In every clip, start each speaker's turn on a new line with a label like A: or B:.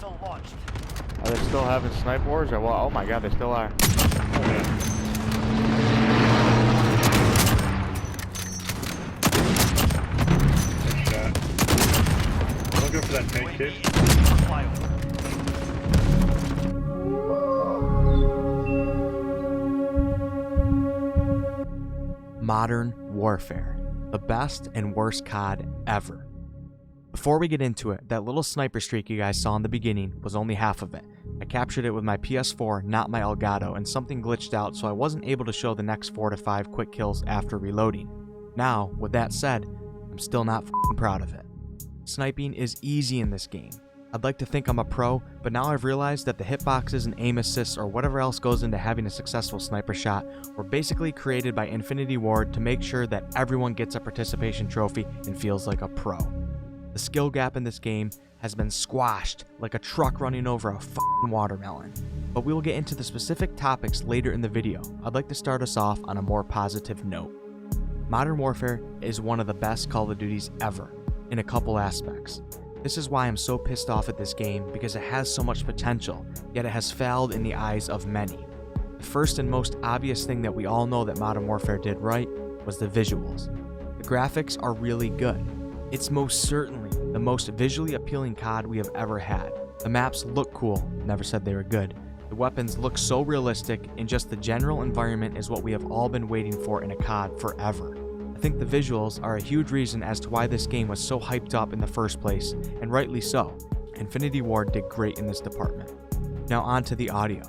A: Missile launched.
B: Are they still having snipe wars or what? Oh my god, they still are.
C: Oh, yeah. Good shot. I'll go for that tank kid.
D: Modern Warfare, the best and worst COD ever. Before we get into it, that little sniper streak you guys saw in the beginning was only half of it. I captured it with my PS4, not my Elgato, and something glitched out so I wasn't able to show the next 4 to 5 quick kills after reloading. Now, with that said, I'm still not f***ing proud of it. Sniping is easy in this game. I'd like to think I'm a pro, but now I've realized that the hitboxes and aim assists or whatever else goes into having a successful sniper shot were basically created by Infinity Ward to make sure that everyone gets a participation trophy and feels like a pro. The skill gap in this game has been squashed like a truck running over a f***ing watermelon. But we will get into the specific topics later in the video. I'd like to start us off on a more positive note. Modern Warfare is one of the best Call of Duties ever, in a couple aspects. This is why I'm so pissed off at this game, because it has so much potential, yet it has failed in the eyes of many. The first and most obvious thing that we all know that Modern Warfare did right was the visuals. The graphics are really good. It's most certainly the most visually appealing COD we have ever had. The maps look cool, never said they were good. The weapons look so realistic, and just the general environment is what we have all been waiting for in a COD forever. I think the visuals are a huge reason as to why this game was so hyped up in the first place, and rightly so. Infinity Ward did great in this department. Now on to the audio.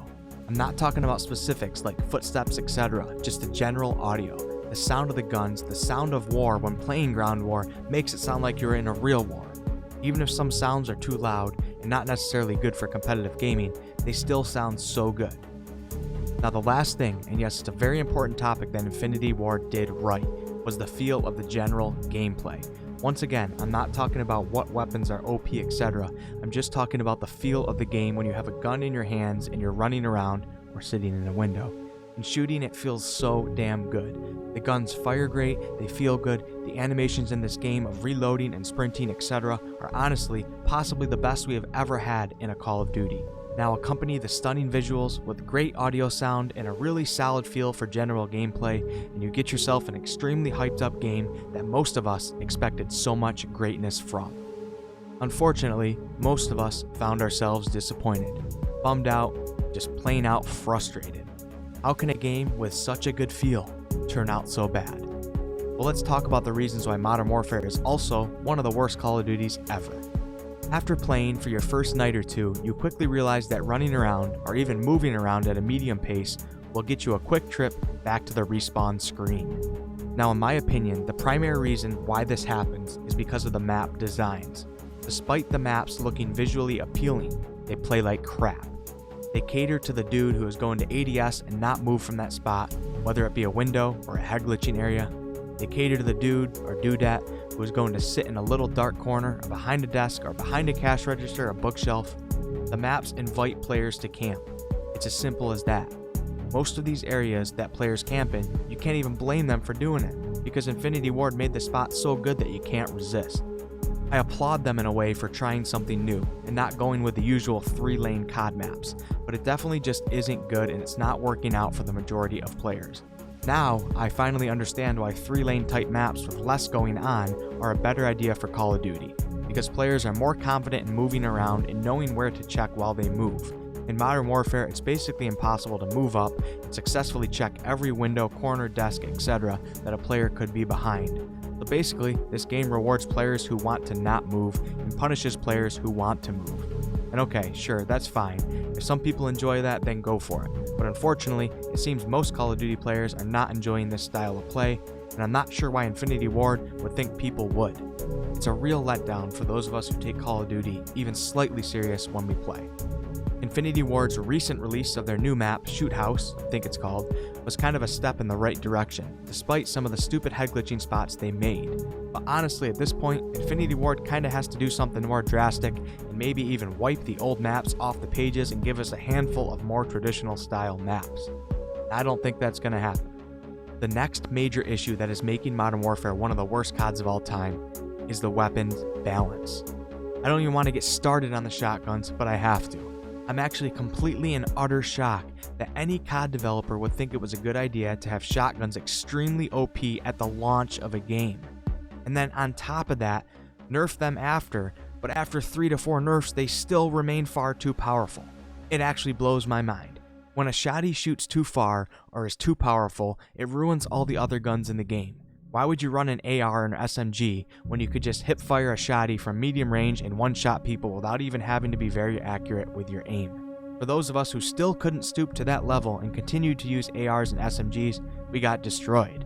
D: I'm not talking about specifics like footsteps, etc., just the general audio. The sound of the guns, the sound of war when playing ground war makes it sound like you're in a real war. Even if some sounds are too loud and not necessarily good for competitive gaming, they still sound so good. Now the last thing, and yes it's a very important topic that Infinity Ward did right, was the feel of the general gameplay. Once again, I'm not talking about what weapons are OP, etc. I'm just talking about the feel of the game when you have a gun in your hands and you're running around or sitting in a window. And shooting, it feels so damn good. The guns fire great, they feel good, the animations in this game of reloading and sprinting, etc. are honestly possibly the best we have ever had in a Call of Duty. Now accompany the stunning visuals with great audio sound and a really solid feel for general gameplay, and you get yourself an extremely hyped up game that most of us expected so much greatness from. Unfortunately, most of us found ourselves disappointed, bummed out, just plain out frustrated. How can a game with such a good feel turn out so bad? Well, let's talk about the reasons why Modern Warfare is also one of the worst Call of Duties ever. After playing for your first night or two, you quickly realize that running around, or even moving around at a medium pace, will get you a quick trip back to the respawn screen. Now in my opinion, the primary reason why this happens is because of the map designs. Despite the maps looking visually appealing, they play like crap. They cater to the dude who is going to ADS and not move from that spot, whether it be a window or a head glitching area. They cater to the dude or dudette who is going to sit in a little dark corner or behind a desk or behind a cash register or bookshelf. The maps invite players to camp. It's as simple as that. Most of these areas that players camp in, you can't even blame them for doing it, because Infinity Ward made the spot so good that you can't resist. I applaud them in a way for trying something new and not going with the usual 3-lane COD maps, but it definitely just isn't good and it's not working out for the majority of players. Now, I finally understand why 3-lane type maps with less going on are a better idea for Call of Duty, because players are more confident in moving around and knowing where to check while they move. In Modern Warfare, it's basically impossible to move up and successfully check every window, corner, desk, etc. that a player could be behind. So basically, this game rewards players who want to not move and punishes players who want to move. And okay, sure, that's fine. If some people enjoy that, then go for it. But unfortunately, it seems most Call of Duty players are not enjoying this style of play, and I'm not sure why Infinity Ward would think people would. It's a real letdown for those of us who take Call of Duty even slightly serious when we play. Infinity Ward's recent release of their new map, Shoot House, I think it's called, was kind of a step in the right direction, despite some of the stupid head glitching spots they made. But honestly, at this point, Infinity Ward kinda has to do something more drastic and maybe even wipe the old maps off the pages and give us a handful of more traditional style maps. I don't think that's gonna happen. The next major issue that is making Modern Warfare one of the worst CODs of all time is the weapons balance. I don't even want to get started on the shotguns, but I have to. I'm actually completely in utter shock that any COD developer would think it was a good idea to have shotguns extremely OP at the launch of a game. And then on top of that, nerf them after, but after 3 to 4 nerfs, they still remain far too powerful. It actually blows my mind. When a shotty shoots too far or is too powerful, it ruins all the other guns in the game. Why would you run an AR and an SMG when you could just hip fire a shotty from medium range and one-shot people without even having to be very accurate with your aim? For those of us who still couldn't stoop to that level and continued to use ARs and SMGs, we got destroyed.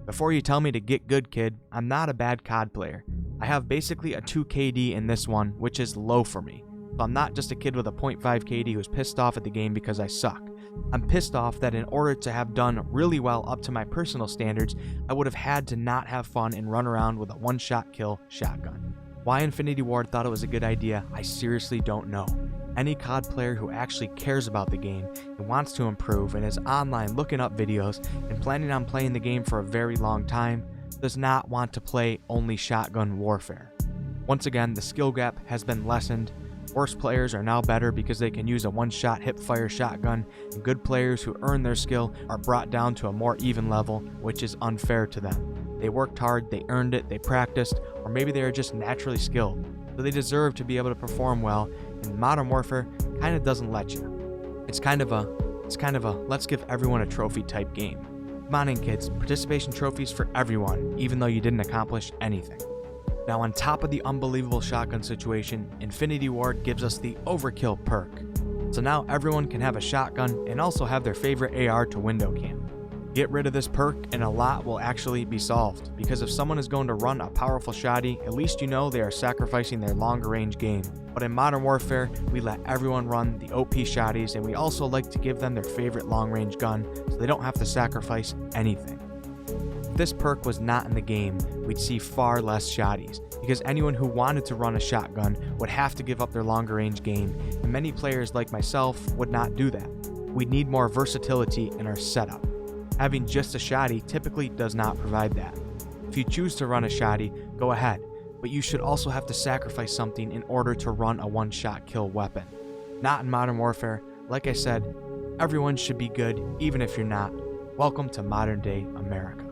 D: Before you tell me to get good, kid, I'm not a bad COD player. I have basically a 2 KD in this one, which is low for me. So I'm not just a kid with a 0.5 KD who's pissed off at the game because I suck. I'm pissed off that in order to have done really well up to my personal standards, I would have had to not have fun and run around with a one-shot kill shotgun. Why Infinity Ward thought it was a good idea, I seriously don't know. Any COD player who actually cares about the game and wants to improve and is online looking up videos and planning on playing the game for a very long time does not want to play only shotgun warfare. Once again, the skill gap has been lessened. Worse players are now better because they can use a one-shot hip-fire shotgun, and good players who earn their skill are brought down to a more even level, which is unfair to them. They worked hard, they earned it, they practiced, or maybe they are just naturally skilled, so they deserve to be able to perform well, and Modern Warfare kind of doesn't let you. It's kind of a let's give everyone a trophy type game. Come on in, kids, participation trophies for everyone, even though you didn't accomplish anything. Now, on top of the unbelievable shotgun situation, Infinity Ward gives us the Overkill perk. So now everyone can have a shotgun and also have their favorite AR to window cam. Get rid of this perk and a lot will actually be solved, because if someone is going to run a powerful shotty, at least you know they are sacrificing their longer range game. But in Modern Warfare, we let everyone run the OP shotties, and we also like to give them their favorite long range gun so they don't have to sacrifice anything. If this perk was not in the game, we'd see far less shotties, because anyone who wanted to run a shotgun would have to give up their longer range game, and many players like myself would not do that. We'd need more versatility in our setup. Having just a shotty typically does not provide that. If you choose to run a shotty, go ahead, but you should also have to sacrifice something in order to run a one-shot kill weapon. Not in Modern Warfare. Like I said, everyone should be good, even if you're not. Welcome to modern day America.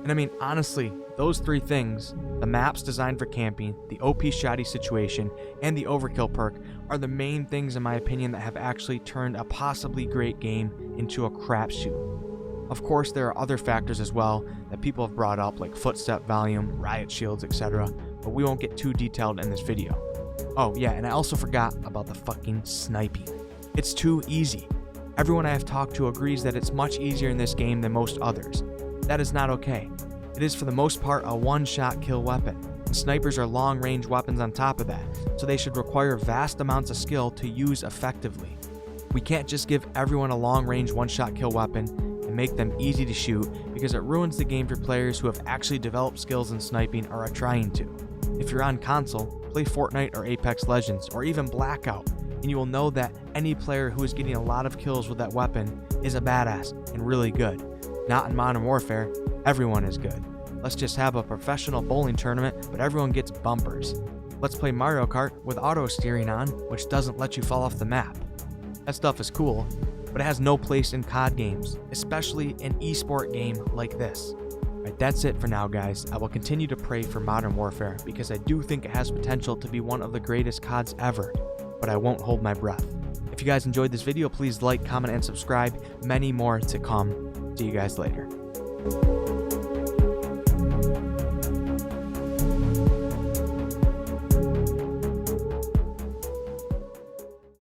D: And I mean, honestly, those 3 things, the maps designed for camping, the OP shotty situation, and the overkill perk, are the main things in my opinion that have actually turned a possibly great game into a crapshoot. Of course, there are other factors as well that people have brought up, like footstep volume, riot shields, etc., but we won't get too detailed in this video. Oh yeah, and I also forgot about the fucking sniping. It's too easy. Everyone I have talked to agrees that it's much easier in this game than most others. That is not okay. It is for the most part a one-shot kill weapon, and snipers are long-range weapons on top of that, so they should require vast amounts of skill to use effectively. We can't just give everyone a long-range one-shot kill weapon and make them easy to shoot, because it ruins the game for players who have actually developed skills in sniping or are trying to. If you're on console, play Fortnite or Apex Legends or even Blackout, and you will know that any player who is getting a lot of kills with that weapon is a badass and really good. Not in Modern Warfare, everyone is good. Let's just have a professional bowling tournament, but everyone gets bumpers. Let's play Mario Kart with auto steering on, which doesn't let you fall off the map. That stuff is cool, but it has no place in COD games, especially an esport game like this. Alright, that's it for now, guys. I will continue to pray for Modern Warfare because I do think it has potential to be one of the greatest CODs ever, but I won't hold my breath. If you guys enjoyed this video, please like, comment, and subscribe. Many more to come. See you guys later.